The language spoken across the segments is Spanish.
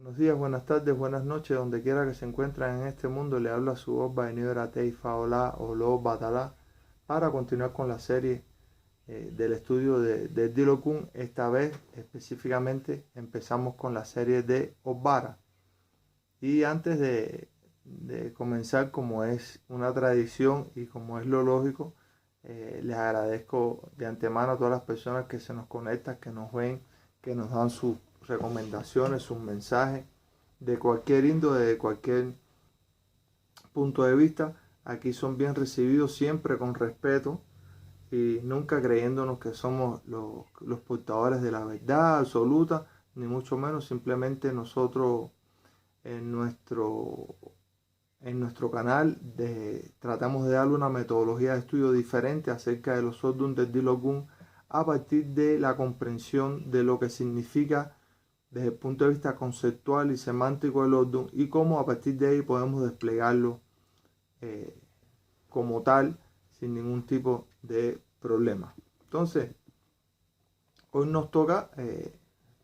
Buenos días, buenas tardes, buenas noches, donde quiera que se encuentren en este mundo, le habla su Obba Enibra Teifa Olá Olo Batalá para continuar con la serie del estudio de Dilokun. Esta vez específicamente empezamos con la serie de Obara. Y antes de comenzar, como es una tradición y como es lo lógico, les agradezco de antemano a todas las personas que se nos conectan, que nos ven, que nos dan sus recomendaciones, sus mensajes de cualquier índole, de cualquier punto de vista. Aquí son bien recibidos siempre con respeto y nunca creyéndonos que somos los portadores de la verdad absoluta, ni mucho menos. Simplemente nosotros en nuestro canal tratamos de darle una metodología de estudio diferente acerca de los Odun del Dilokun a partir de la comprensión de lo que significa desde el punto de vista conceptual y semántico del Odun y cómo a partir de ahí podemos desplegarlo eh, como tal sin ningún tipo de problema. Entonces, hoy nos toca,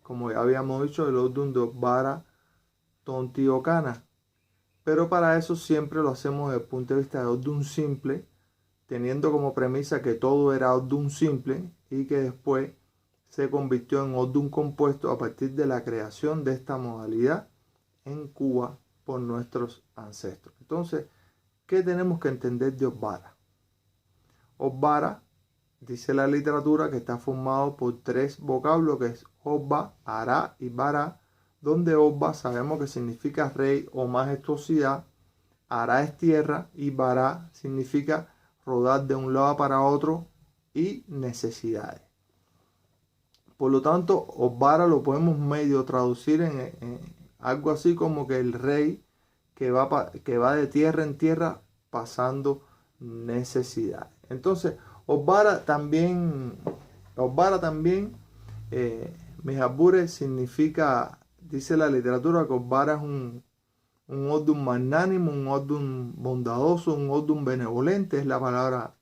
como ya habíamos dicho, el Odun de Obara Tontiokana. Pero para eso siempre lo hacemos desde el punto de vista de Odun simple, teniendo como premisa que todo era Odun simple y que después se convirtió en Odun compuesto a partir de la creación de esta modalidad en Cuba por nuestros ancestros. Entonces, ¿qué tenemos que entender de Obara? Obara, dice la literatura, que está formado por tres vocablos, que es Obba, Ara y Bara, donde Obba sabemos que significa rey o majestuosidad, Ara es tierra y Bara significa rodar de un lado para otro y necesidades. Por lo tanto, Obara lo podemos medio traducir en algo así como que el rey que va de tierra en tierra pasando necesidades. Entonces, Obara también, Mijabure significa, dice la literatura, que Obara es un Odun magnánimo, un Odun bondadoso, un Odun benevolente, es la palabra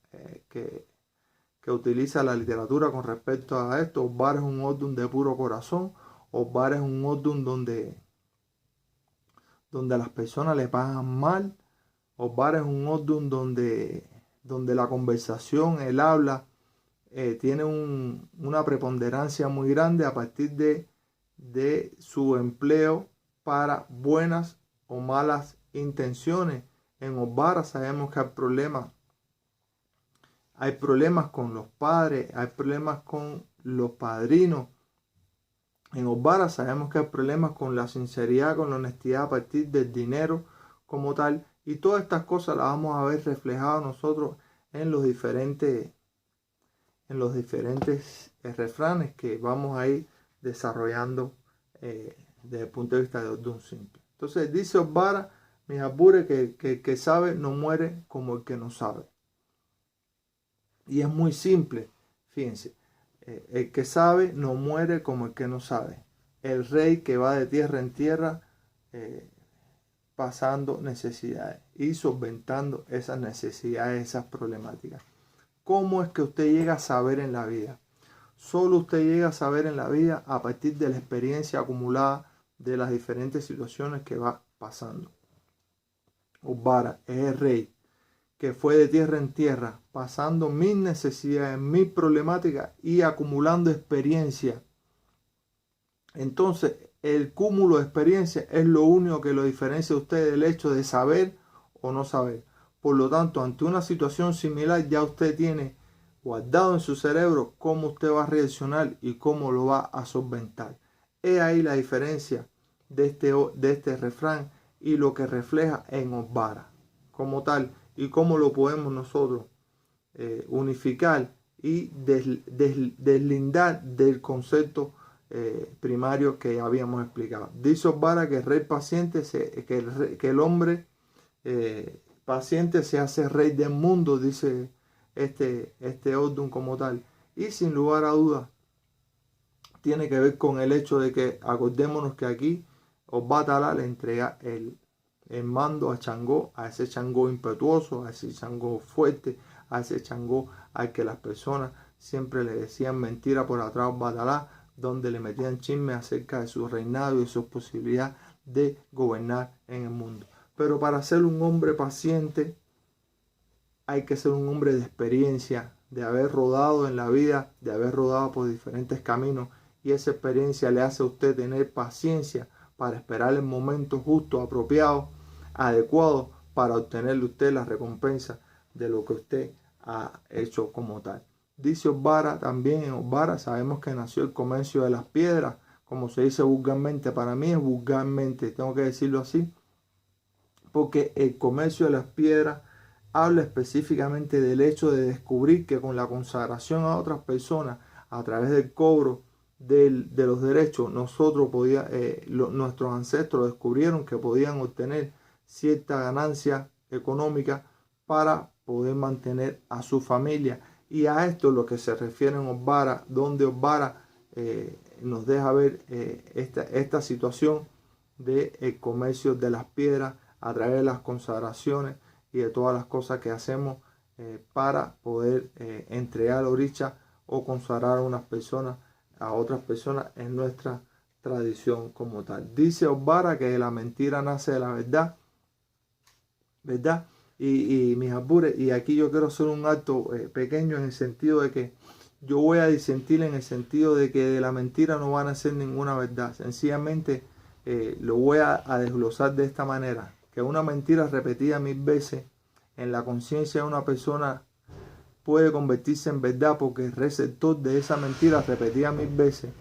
que utiliza la literatura con respecto a esto. Obara es un Odun de puro corazón. Obara es un Odun donde a las personas le pagan mal. Obara es un Odun donde la conversación, el habla, tiene una preponderancia muy grande a partir de su empleo para buenas o malas intenciones. En Obara sabemos que hay problemas con los padres, hay problemas con los padrinos. En Obara sabemos que hay problemas con la sinceridad, con la honestidad a partir del dinero como tal. Y todas estas cosas las vamos a ver reflejadas nosotros en los diferentes refranes que vamos a ir desarrollando desde el punto de vista de Odun simple. Entonces dice Obara, Mijabure, que el que sabe no muere como el que no sabe. Y es muy simple, fíjense. El que sabe no muere como el que no sabe. El rey que va de tierra en tierra pasando necesidades y solventando esas necesidades, esas problemáticas. ¿Cómo es que usted llega a saber en la vida? Solo usted llega a saber en la vida a partir de la experiencia acumulada de las diferentes situaciones que va pasando. Obara es el rey que fue de tierra en tierra, pasando mis necesidades, mis problemáticas y acumulando experiencia. Entonces, el cúmulo de experiencia es lo único que lo diferencia a usted del hecho de saber o no saber. Por lo tanto, ante una situación similar, ya usted tiene guardado en su cerebro cómo usted va a reaccionar y cómo lo va a solventar. Es ahí la diferencia de este refrán y lo que refleja en Obara como tal, y cómo lo podemos nosotros unificar y deslindar del concepto primario que habíamos explicado. Dice Obara que el rey paciente, que el hombre paciente se hace rey del mundo, dice este Odun como tal. Y sin lugar a dudas, tiene que ver con el hecho de que acordémonos que aquí Obatala le entrega el mando a Changó, a ese Changó impetuoso, a ese Changó fuerte, a ese Changó al que las personas siempre le decían mentira por atrás, Batalá, donde le metían chisme acerca de su reinado y de sus posibilidades de gobernar en el mundo. Pero para ser un hombre paciente hay que ser un hombre de experiencia, de haber rodado en la vida, de haber rodado por diferentes caminos, y esa experiencia le hace a usted tener paciencia para esperar el momento justo, apropiado, adecuado para obtenerle usted la recompensa de lo que usted ha hecho como tal. Dice Osbara, también en Osbara sabemos que nació el comercio de las piedras, como se dice vulgarmente. Para mí es vulgarmente, tengo que decirlo así, porque el comercio de las piedras habla específicamente del hecho de descubrir que con la consagración a otras personas, a través del cobro de los derechos, nuestros ancestros descubrieron que podían obtener cierta ganancia económica para poder mantener a su familia. Y a esto es lo que se refiere en Osbara, donde Osbara nos deja ver esta situación del comercio de las piedras a través de las consagraciones y de todas las cosas que hacemos para poder entregar oricha o consagrar a unas personas a otras personas en nuestra tradición como tal. Dice Osbara que de la mentira nace de la verdad, ¿verdad? Y mis albures, y aquí yo quiero hacer un acto pequeño en el sentido de que yo voy a disentir en el sentido de que de la mentira no van a ser ninguna verdad. Sencillamente lo voy a desglosar de esta manera, que una mentira repetida 1000 veces en la conciencia de una persona puede convertirse en verdad, porque el receptor de esa mentira repetida 1000 veces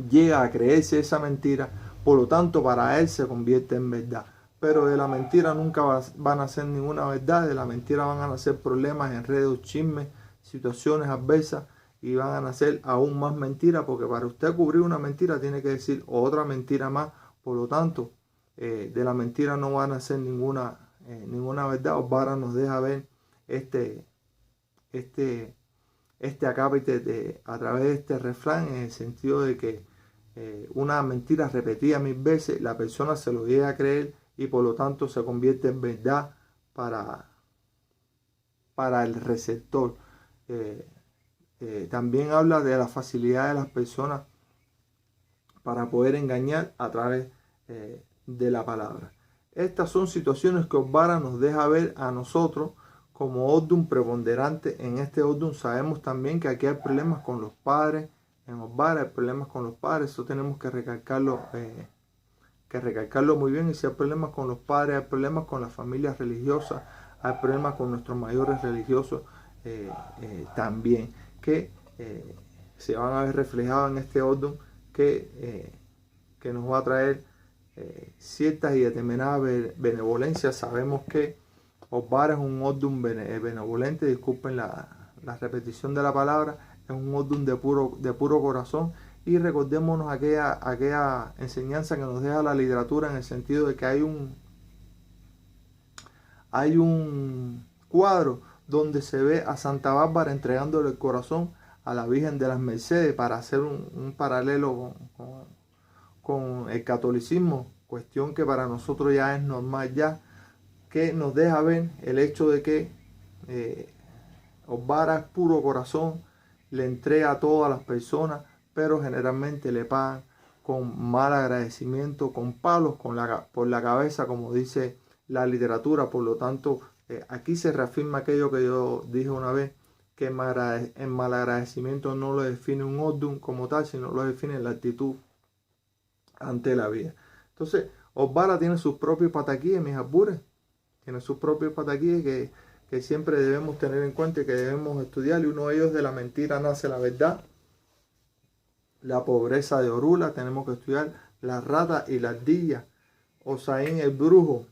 llega a creerse esa mentira, por lo tanto para él se convierte en verdad. Pero de la mentira nunca van a ser ninguna verdad, de la mentira van a nacer problemas, enredos, chismes, situaciones adversas, y van a nacer aún más mentiras, porque para usted cubrir una mentira tiene que decir otra mentira más. Por lo tanto, de la mentira no van a ser ninguna verdad. Osbara nos deja ver este acápite a través de este refrán, en el sentido de que una mentira repetida 1000 veces, la persona se lo llega a creer y por lo tanto se convierte en verdad para el receptor. También habla de la facilidad de las personas para poder engañar a través de la palabra. Estas son situaciones que Osbara nos deja ver a nosotros como Odum preponderante. En este Odum sabemos también que aquí hay problemas con los padres. En Osbara hay problemas con los padres, eso tenemos que recalcarlo muy bien. Y si hay problemas con los padres, hay problemas con las familias religiosas, hay problemas con nuestros mayores religiosos también, que se van a ver reflejados en este Odum que nos va a traer ciertas y determinadas benevolencias. Sabemos que Osbara es un Odum benevolente, disculpen la repetición de la palabra, es un Odum de puro corazón. Y recordémonos aquella enseñanza que nos deja la literatura, en el sentido de que hay un cuadro donde se ve a Santa Bárbara entregándole el corazón a la Virgen de las Mercedes, para hacer un paralelo con el catolicismo, cuestión que para nosotros ya es normal, ya que nos deja ver el hecho de que Osbara es puro corazón, le entrega a todas las personas, pero generalmente le pagan con mal agradecimiento, con palos por la cabeza, como dice la literatura. Por lo tanto, aquí se reafirma aquello que yo dije una vez, que el mal agradecimiento no lo define un Odum como tal, sino lo define la actitud ante la vida. Entonces, Osbara tiene sus propios pataquíes, mis albures, tiene sus propios pataquíes que siempre debemos tener en cuenta y que debemos estudiar. Y uno de ellos: de la mentira nace la verdad. La pobreza de Orula, tenemos que estudiar. La rata y la ardilla. Osaín el brujo.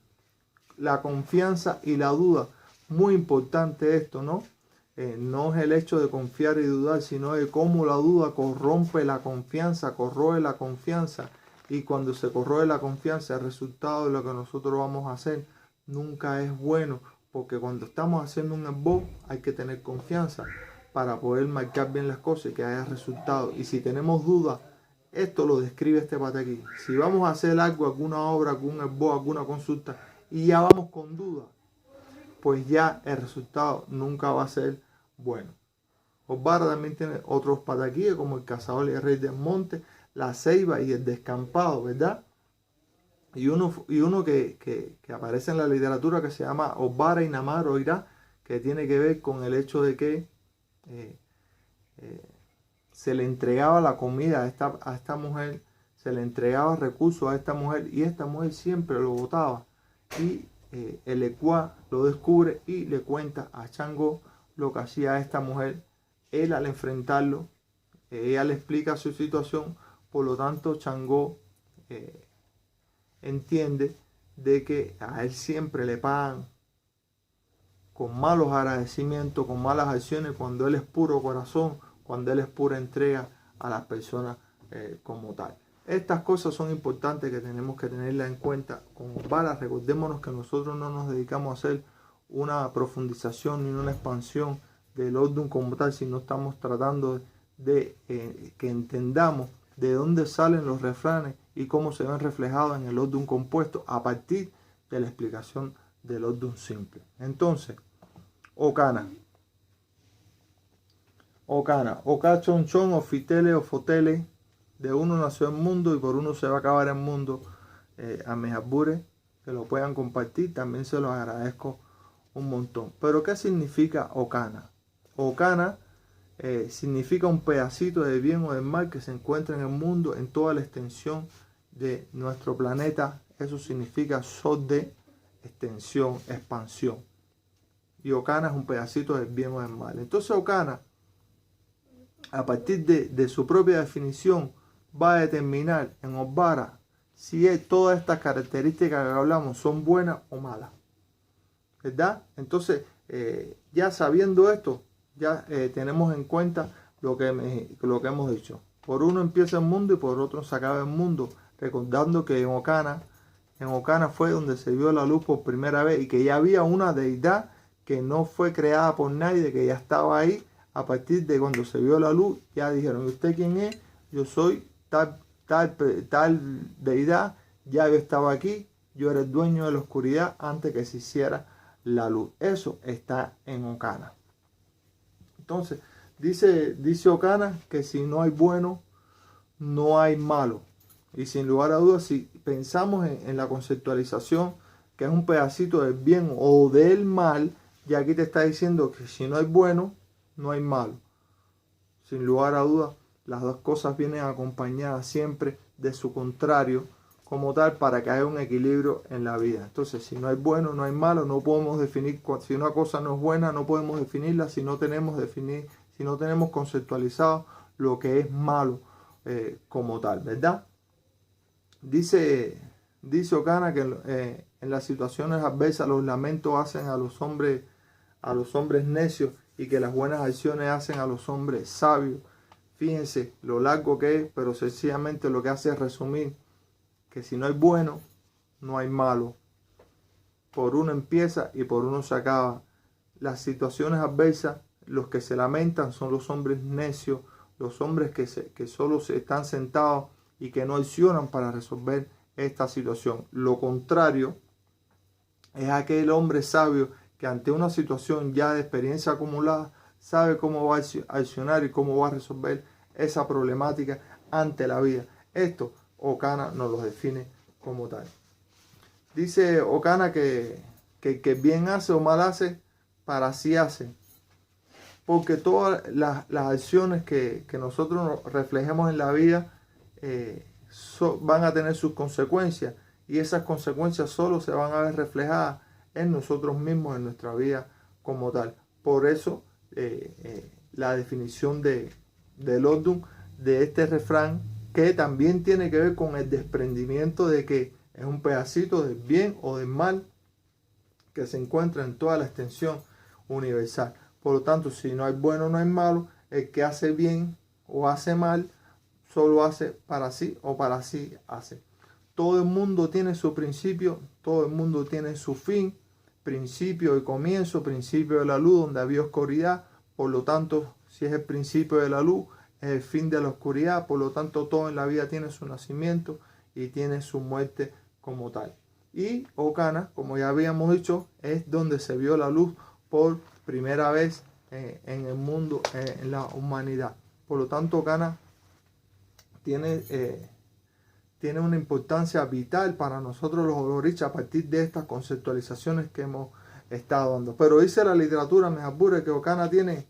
La confianza y la duda. Muy importante esto, ¿no? No es el hecho de confiar y dudar, sino de cómo la duda corrompe la confianza, corroe la confianza. Y cuando se corroe la confianza, el resultado de lo que nosotros vamos a hacer nunca es bueno, porque cuando estamos haciendo un esbozo hay que tener confianza para poder marcar bien las cosas y que haya resultados. Y si tenemos dudas, esto lo describe este pataquí. Si vamos a hacer algo, alguna obra, algún esbozo, alguna consulta, y ya vamos con dudas, pues ya el resultado nunca va a ser bueno. Osbara también tiene otros pataquíes como el cazador y el rey del monte, la ceiba y el descampado, ¿verdad? Y uno que aparece en la literatura que se llama Osbara y Namar Oirá, que tiene que ver con el hecho de que se le entregaba la comida a esta mujer, se le entregaba recursos a esta mujer y esta mujer siempre lo botaba. Y el Ecuá lo descubre y le cuenta a Changó lo que hacía esta mujer. Él al enfrentarlo, ella le explica su situación, por lo tanto Changó entiende de que a él siempre le pagan con malos agradecimientos, con malas acciones, cuando él es puro corazón, cuando él es pura entrega a las personas como tal. Estas cosas son importantes que tenemos que tenerlas en cuenta con Osbara. Recordémonos que nosotros no nos dedicamos a hacer una profundización ni una expansión del Odum como tal, sino estamos tratando de que entendamos de dónde salen los refranes y cómo se ven reflejados en el Odum compuesto a partir de la explicación del Odum simple. Entonces, Ocana, Oca chonchón, ofitele, ofotele, de uno nació el mundo y por uno se va a acabar el mundo. A mis albures, que lo puedan compartir, también se los agradezco un montón. Pero ¿qué significa Ocana? Ocana significa un pedacito de bien o de mal que se encuentra en el mundo en toda la extensión de nuestro planeta. Eso significa sol de extensión, expansión. Y Ocana es un pedacito del bien o del mal. Entonces Ocana, a partir de su propia definición, va a determinar en Osbara si todas estas características que hablamos son buenas o malas, ¿verdad? Entonces, ya sabiendo esto, ya tenemos en cuenta lo que hemos dicho. Por uno empieza el mundo y por otro se acaba el mundo, recordando que en Ocana fue donde se vio la luz por primera vez y que ya había una deidad que no fue creada por nadie, que ya estaba ahí. A partir de cuando se vio la luz, ya dijeron, ¿y usted quién es? Yo soy tal deidad, ya yo estaba aquí, yo era el dueño de la oscuridad antes que se hiciera la luz. Eso está en Ocana. Entonces, dice Ocana que si no hay bueno, no hay malo. Y sin lugar a dudas, si pensamos en la conceptualización, que es un pedacito del bien o del mal, ya aquí te está diciendo que si no hay bueno, no hay malo. Sin lugar a dudas, las dos cosas vienen acompañadas siempre de su contrario como tal para que haya un equilibrio en la vida. Entonces, si no hay bueno, no hay malo, no podemos definir, si una cosa no es buena, no podemos definirla si no tenemos conceptualizado lo que es malo como tal, ¿verdad? Dice Ocana que en las situaciones adversas los lamentos hacen a los hombres necios y que las buenas acciones hacen a los hombres sabios. Fíjense lo largo que es, pero sencillamente lo que hace es resumir que si no hay bueno, no hay malo. Por uno empieza y por uno se acaba. Las situaciones adversas, los que se lamentan son los hombres necios, los hombres que solo se están sentados y que no accionan para resolver esta situación. Lo contrario es aquel hombre sabio que ante una situación ya de experiencia acumulada sabe cómo va a accionar y cómo va a resolver esa problemática ante la vida. Esto Ocana nos lo define como tal. Dice Ocana que bien hace o mal hace, para sí hace. Porque todas las acciones que nosotros reflejemos en la vida van a tener sus consecuencias. Y esas consecuencias solo se van a ver reflejadas en nosotros mismos, en nuestra vida como tal. Por eso la definición del Odum, de este refrán, que también tiene que ver con el desprendimiento de que es un pedacito del bien o del mal que se encuentra en toda la extensión universal. Por lo tanto, si no hay bueno, no hay malo. El que hace bien o hace mal, solo hace para sí o para sí hace. Todo el mundo tiene su principio, todo el mundo tiene su fin, principio y comienzo, principio de la luz donde había oscuridad. Por lo tanto, si es el principio de la luz, es el fin de la oscuridad. Por lo tanto, todo en la vida tiene su nacimiento y tiene su muerte como tal. Y Ocana, como ya habíamos dicho, es donde se vio la luz por primera vez en el mundo, en la humanidad. Por lo tanto, Ocana tiene una importancia vital para nosotros los Olorichas a partir de estas conceptualizaciones que hemos estado dando. Pero dice la literatura, me apure, que Ocana tiene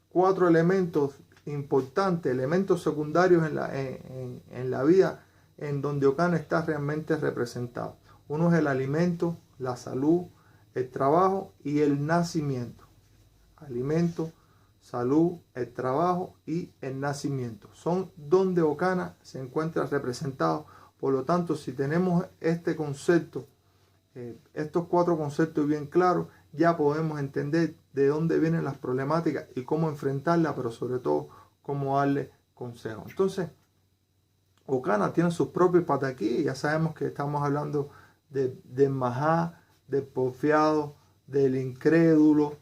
4 elementos importantes, elementos secundarios en la vida, en donde Ocana está realmente representado. Uno es el alimento, la salud, el trabajo y el nacimiento. Alimento, salud, el trabajo y el nacimiento. Son donde Ocana se encuentra representado. Por lo tanto, si tenemos este concepto, estos 4 conceptos bien claros, ya podemos entender de dónde vienen las problemáticas y cómo enfrentarlas, pero sobre todo cómo darle consejo. Entonces, Ocana tiene sus propios pataquí. Ya sabemos que estamos hablando del majá, del porfiado, del incrédulo,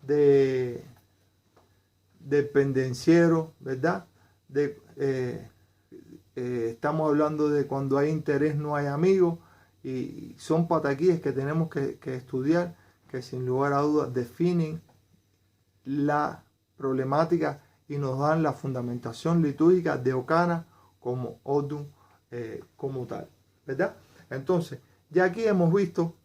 del pendenciero, ¿verdad? Estamos hablando de cuando hay interés no hay amigos, y son pataquíes que tenemos que estudiar, que sin lugar a dudas definen la problemática y nos dan la fundamentación litúrgica de Ocana como Odum como tal, ¿verdad? Entonces, ya aquí hemos visto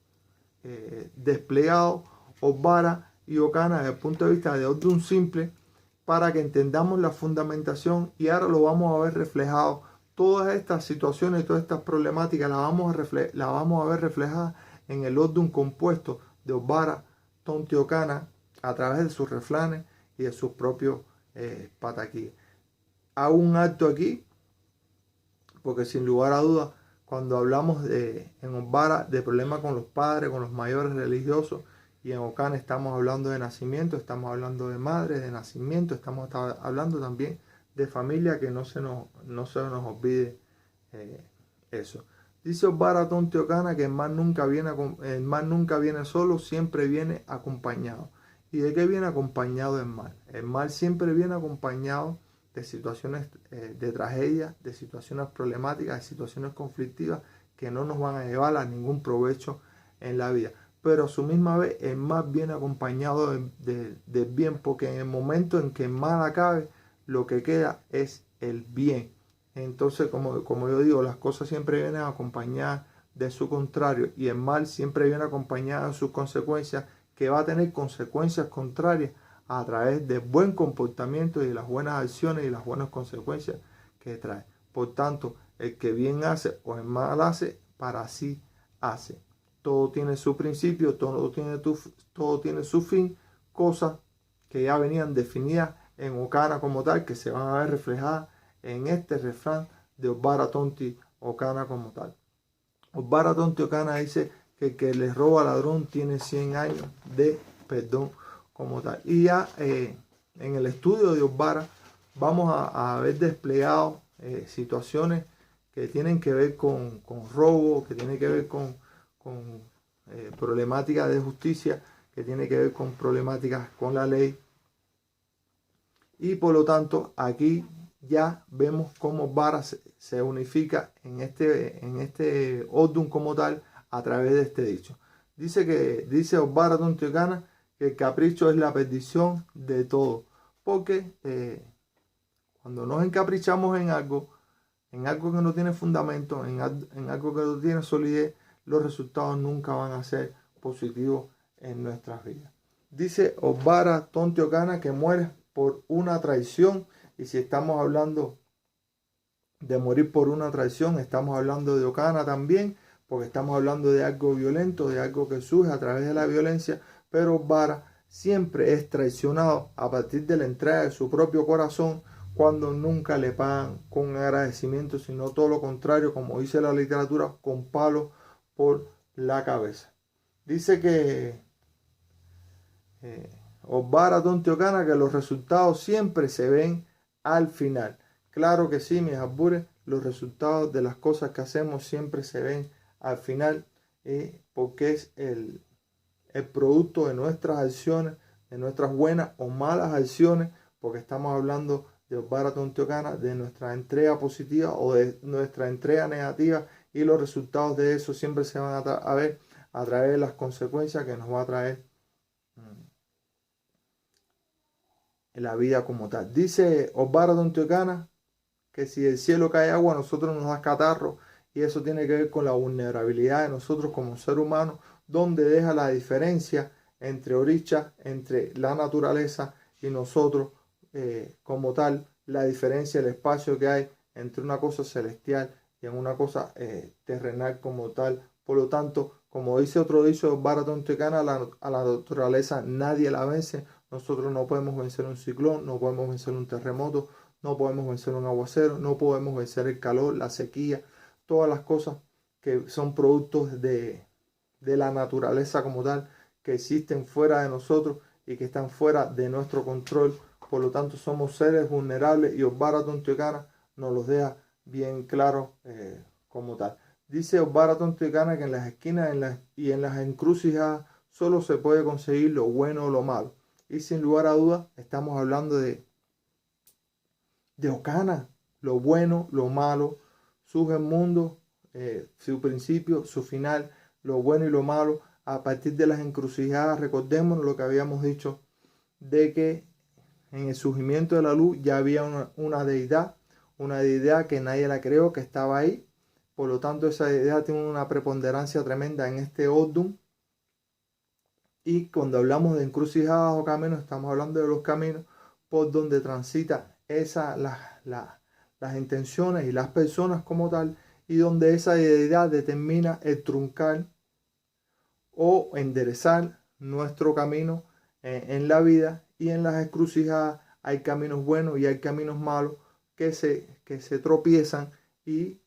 desplegado Osbara y Ocana desde el punto de vista de Odum simple, para que entendamos la fundamentación, y ahora lo vamos a ver reflejado. Todas estas situaciones, todas estas problemáticas las vamos a ver reflejadas en el Odum compuesto de Osbara, Tonti, Ocana, a través de sus refranes y de sus propios pataquíes. Hago un acto aquí, porque sin lugar a dudas, cuando hablamos en Osbara de problemas con los padres, con los mayores religiosos, y en Ocana estamos hablando de nacimiento, estamos hablando de madre, de nacimiento, estamos hablando también de familia, que no se nos olvide eso. Dice Osbara Tonti Ocana que el mal nunca viene solo, siempre viene acompañado. ¿Y de qué viene acompañado el mal? El mal siempre viene acompañado de situaciones de tragedia, de situaciones problemáticas, de situaciones conflictivas que no nos van a llevar a ningún provecho en la vida. Pero a su misma vez el mal viene acompañado del bien, porque en el momento en que el mal acabe, lo que queda es el bien. Entonces, como yo digo, las cosas siempre vienen acompañadas de su contrario, y el mal siempre viene acompañado de sus consecuencias, que va a tener consecuencias contrarias a través del buen comportamiento y de las buenas acciones y las buenas consecuencias que trae. Por tanto, el que bien hace o el mal hace, para sí hace. Todo tiene su principio, todo tiene su fin, cosas que ya venían definidas en Ocana como tal, que se van a ver reflejadas en este refrán de Osbara Tonti Ocana como tal. Osbara Tonti Ocana dice que el que le roba al ladrón tiene 100 años de perdón como tal. Y ya en el estudio de Osbara vamos a ver desplegado situaciones que tienen que ver con robo, que tienen que ver con problemáticas de justicia, que tienen que ver con problemáticas con la ley. Y por lo tanto, aquí ya vemos cómo Osbara se unifica en este Odum como tal, a través de este dicho. Dice Osbara Tonti Ocana que el capricho es la perdición de todo, porque cuando nos encaprichamos en algo que no tiene fundamento, en algo que no tiene solidez, los resultados nunca van a ser positivos en nuestras vidas. Dice Osbara Tonti Ocana que mueres por una traición, y si estamos hablando de morir por una traición, estamos hablando de Ocana también, porque estamos hablando de algo violento, de algo que surge a través de la violencia. Pero Osbara siempre es traicionado a partir de la entrega de su propio corazón, cuando nunca le pagan con agradecimiento, sino todo lo contrario, como dice la literatura, con palo por la cabeza. Dice que Osbara Tonti Ocana que los resultados siempre se ven al final. Claro que sí, mis albures, los resultados de las cosas que hacemos siempre se ven al final, porque es el producto de nuestras acciones, de nuestras buenas o malas acciones, porque estamos hablando de Osbara Tonti Ocana, de nuestra entrega positiva o de nuestra entrega negativa, y los resultados de eso siempre se van a ver a través de las consecuencias que nos va a traer la vida como tal. Dice Osvara Tontiocana que si del cielo cae agua, a nosotros nos da catarro, y eso tiene que ver con la vulnerabilidad de nosotros como ser humano, donde deja la diferencia entre Oricha, entre la naturaleza y nosotros como tal, la diferencia, el espacio que hay entre una cosa celestial y en una cosa terrenal como tal. Por lo tanto, como dice otro dicho de Osvara Tontiocana, a la naturaleza nadie la vence. Nosotros no podemos vencer un ciclón, no podemos vencer un terremoto, no podemos vencer un aguacero, no podemos vencer el calor, la sequía, todas las cosas que son productos de la naturaleza como tal, que existen fuera de nosotros y que están fuera de nuestro control. Por lo tanto, somos seres vulnerables y Osvara Tontiocana nos los deja bien claro como tal. Dice Osvara Tontiocana que en las esquinas y en las encrucijadas solo se puede conseguir lo bueno o lo malo. Y sin lugar a dudas, estamos hablando de Ocana, lo bueno, lo malo, su mundo, su principio, su final, lo bueno y lo malo, a partir de las encrucijadas. Recordemos lo que habíamos dicho, de que en el surgimiento de la luz ya había una deidad que nadie la creó, que estaba ahí. Por lo tanto, esa deidad tiene una preponderancia tremenda en este Odum. Y cuando hablamos de encrucijadas o caminos, estamos hablando de los caminos por donde transita las intenciones y las personas como tal, y donde esa deidad determina el truncar o enderezar nuestro camino en la vida. Y en las encrucijadas hay caminos buenos y hay caminos malos que se tropiezan, y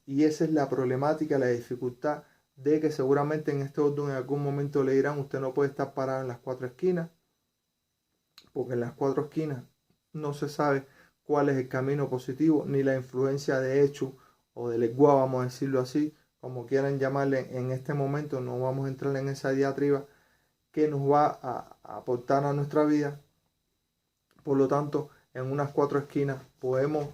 esa es la problemática, la dificultad de que seguramente en este orden en algún momento le dirán: usted no puede estar parado en las cuatro esquinas, porque en las cuatro esquinas no se sabe cuál es el camino positivo, ni la influencia de hecho o de legua, vamos a decirlo así, como quieran llamarle en este momento. No vamos a entrar en esa diatriba que nos va a aportar a nuestra vida. Por lo tanto, en unas cuatro esquinas podemos,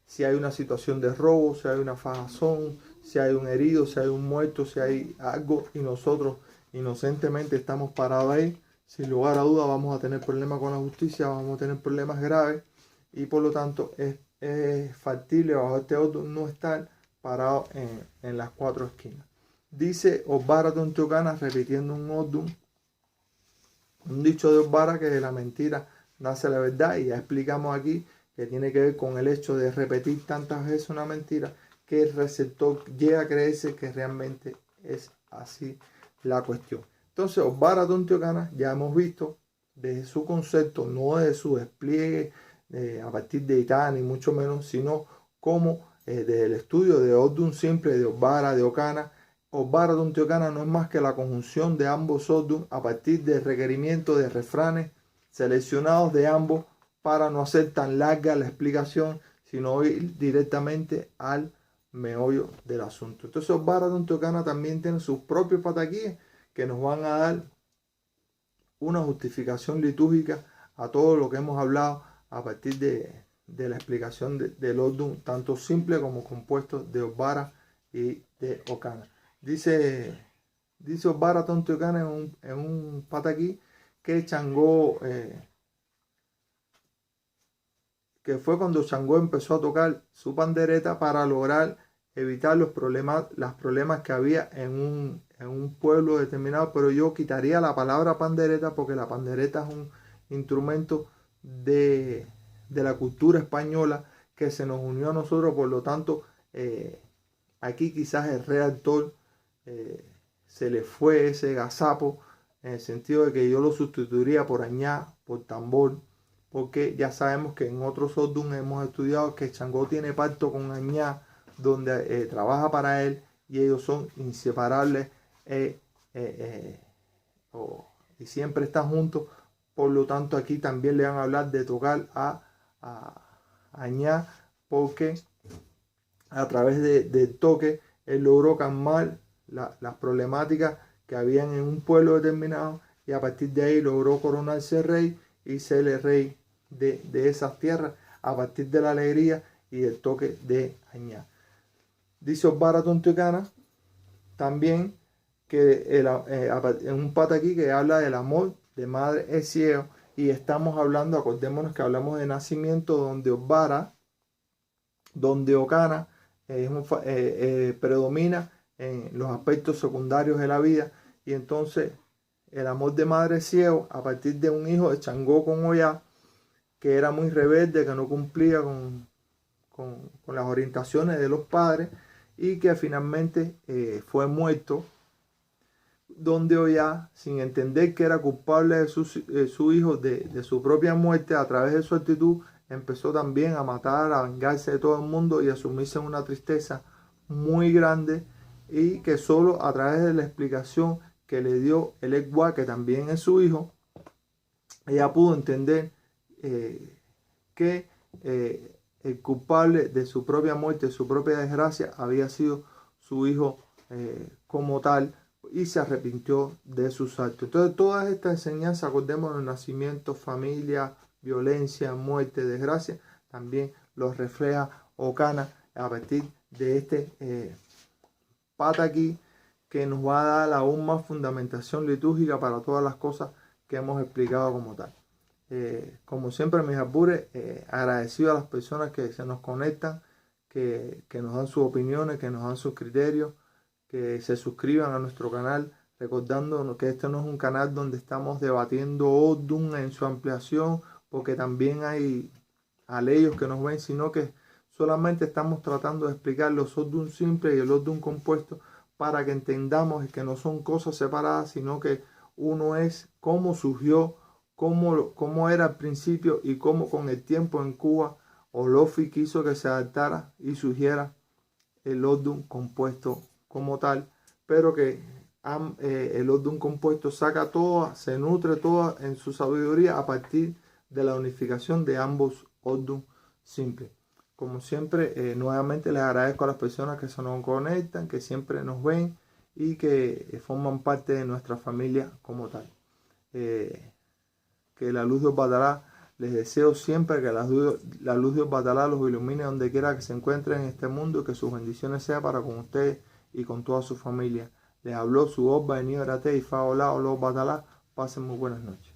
si hay una situación de robo, si hay una fajazón, si hay un herido, si hay un muerto, si hay algo, y nosotros inocentemente estamos parados ahí, sin lugar a duda vamos a tener problemas con la justicia, vamos a tener problemas graves, y por lo tanto es factible bajo este otro no estar parado en las cuatro esquinas. Dice Osvara Tontiocana, repitiendo un dicho de Osvara, que de la mentira nace la verdad, y ya explicamos aquí que tiene que ver con el hecho de repetir tantas veces una mentira que el receptor llega a creerse que realmente es así la cuestión. Entonces, Osvara Tontiocana, ya hemos visto desde su concepto, no de su despliegue a partir de Itá, ni mucho menos, sino como desde el estudio de Odum simple, de Osvara, de Ocana. Osvara Tontiocana no es más que la conjunción de ambos Odum a partir del requerimiento de refranes seleccionados de ambos, para no hacer tan larga la explicación, sino ir directamente al meollo del asunto. Entonces, Osvara Tontiocana también tiene sus propios pataquíes que nos van a dar una justificación litúrgica a todo lo que hemos hablado a partir de la explicación del Odum, tanto simple como compuesto, de Osvara y de Ocana. Dice Osvara Tontiocana en un pataquí que Changó, que fue cuando Changó empezó a tocar su pandereta para lograr evitar los problemas que había en un pueblo determinado. Pero yo quitaría la palabra pandereta, porque la pandereta es un instrumento de la cultura española que se nos unió a nosotros. Por lo tanto, aquí quizás el redactor se le fue ese gazapo, en el sentido de que yo lo sustituiría por añá, por tambor, porque ya sabemos que en otros Odum hemos estudiado que Changó tiene pacto con añá, donde trabaja para él, y ellos son inseparables y siempre están juntos. Por lo tanto, aquí también le van a hablar de tocar a añá, porque a través del toque él logró calmar las problemáticas que habían en un pueblo determinado, y a partir de ahí logró coronarse rey y ser el rey de esas tierras a partir de la alegría y del toque de añá. Dice Osvara Tontiocana también que en un pata aquí que habla del amor de madre es ciego, y estamos hablando, acordémonos que hablamos de nacimiento donde Ocana predomina en los aspectos secundarios de la vida, y entonces el amor de madre ciego a partir de un hijo de Changó con Oya, que era muy rebelde, que no cumplía con las orientaciones de los padres y que finalmente fue muerto, donde Oya, sin entender que era culpable de su hijo de su propia muerte, a través de su actitud empezó también a matar, a vengarse de todo el mundo y a sumirse en una tristeza muy grande, y que solo a través de la explicación que le dio el Egua, que también es su hijo, ella pudo entender que el culpable de su propia muerte, de su propia desgracia, había sido su hijo como tal, y se arrepintió de sus actos. Entonces, todas estas enseñanzas, acordémonos, el nacimiento, familia, violencia, muerte, desgracia, también los refleja Ocana a partir de este pata aquí, que nos va a dar aún más fundamentación litúrgica para todas las cosas que hemos explicado como tal. Como siempre, mis albures, agradecido a las personas que se nos conectan, que nos dan sus opiniones, que nos dan sus criterios, que se suscriban a nuestro canal, recordando que este no es un canal donde estamos debatiendo Odun en su ampliación, porque también hay aleyos que nos ven, sino que solamente estamos tratando de explicar los Odun simples y el Odun compuesto, para que entendamos que no son cosas separadas, sino que uno es cómo surgió, cómo era al principio, y cómo con el tiempo en Cuba Olofi quiso que se adaptara y surgiera el Odun compuesto como tal, pero que el Odun compuesto saca toda, se nutre toda en su sabiduría a partir de la unificación de ambos Odun simples. Como siempre, nuevamente les agradezco a las personas que se nos conectan, que siempre nos ven y que forman parte de nuestra familia como tal. Que la luz de Batalá, les deseo siempre que la luz de Batalá los ilumine donde quiera que se encuentren en este mundo, y que sus bendiciones sean para con ustedes y con toda su familia. Les habló su Obba de Niorate y Faolá Olo Batalá. Pasen muy buenas noches.